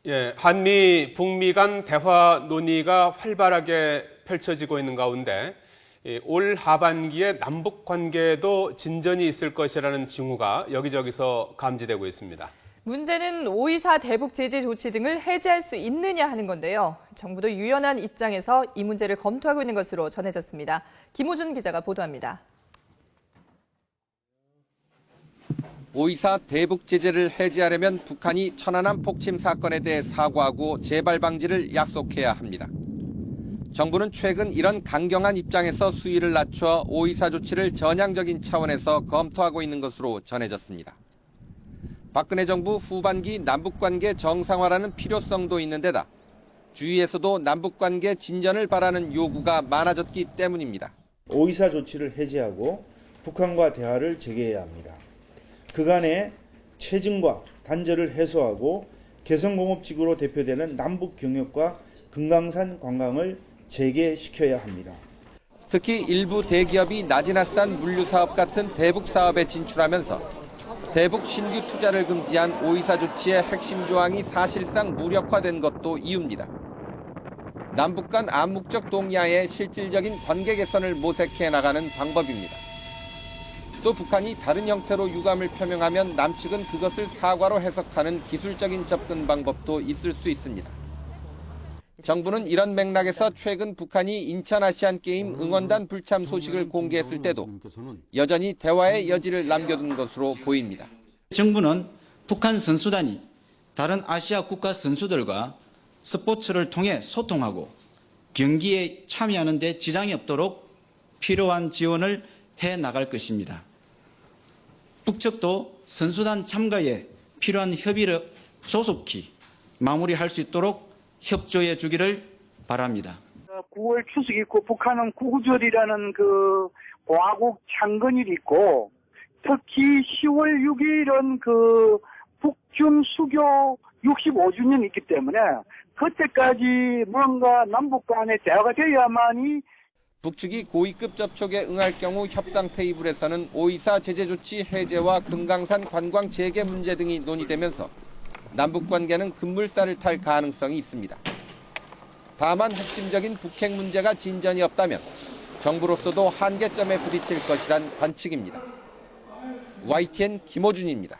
예, 한미, 북미 간 대화 논의가 활발하게 펼쳐지고 있는 가운데 올 하반기에 남북 관계에도 진전이 있을 것이라는 징후가 여기저기서 감지되고 있습니다. 문제는 5.24 대북 제재 조치 등을 해제할 수 있느냐 하는 건데요. 정부도 유연한 입장에서 이 문제를 검토하고 있는 것으로 전해졌습니다. 김호준 기자가 보도합니다. 5.24 대북 제재를 해제하려면 북한이 천안함 폭침 사건에 대해 사과하고 재발 방지를 약속해야 합니다. 정부는 최근 이런 강경한 입장에서 수위를 낮춰 5.24 조치를 전향적인 차원에서 검토하고 있는 것으로 전해졌습니다. 박근혜 정부 후반기 남북관계 정상화라는 필요성도 있는 데다 주위에서도 남북관계 진전을 바라는 요구가 많아졌기 때문입니다. 5.24 조치를 해제하고 북한과 대화를 재개해야 합니다. 그간의 체증과 단절을 해소하고 개성공업지구로 대표되는 남북 경협과 금강산 관광을 재개시켜야 합니다. 특히 일부 대기업이 나지나산 물류사업 같은 대북 사업에 진출하면서 대북 신규 투자를 금지한 5.24 조치의 핵심 조항이 사실상 무력화된 것도 이유입니다. 남북 간 암묵적 동의하에 실질적인 관계 개선을 모색해 나가는 방법입니다. 또 북한이 다른 형태로 유감을 표명하면 남측은 그것을 사과로 해석하는 기술적인 접근 방법도 있을 수 있습니다. 정부는 이런 맥락에서 최근 북한이 인천 아시안게임 응원단 불참 소식을 공개했을 때도 여전히 대화의 여지를 남겨둔 것으로 보입니다. 정부는 북한 선수단이 다른 아시아 국가 선수들과 스포츠를 통해 소통하고 경기에 참여하는 데 지장이 없도록 필요한 지원을 해 나갈 것입니다. 북측도 선수단 참가에 필요한 협의를 조속히 마무리할 수 있도록 협조해 주기를 바랍니다. 9월 추석 있고 북한은 구구절이라는 그 공화국 창건일이 있고 특히 10월 6일은 그 북중 수교 65주년이 있기 때문에 그때까지 뭔가 남북 간의 대화가 되어야만이 북측이 고위급 접촉에 응할 경우 협상 테이블에서는 5.24 제재 조치 해제와 금강산 관광 재개 문제 등이 논의되면서 남북 관계는 급물살을 탈 가능성이 있습니다. 다만 핵심적인 북핵 문제가 진전이 없다면 정부로서도 한계점에 부딪힐 것이란 관측입니다. YTN 김호준입니다.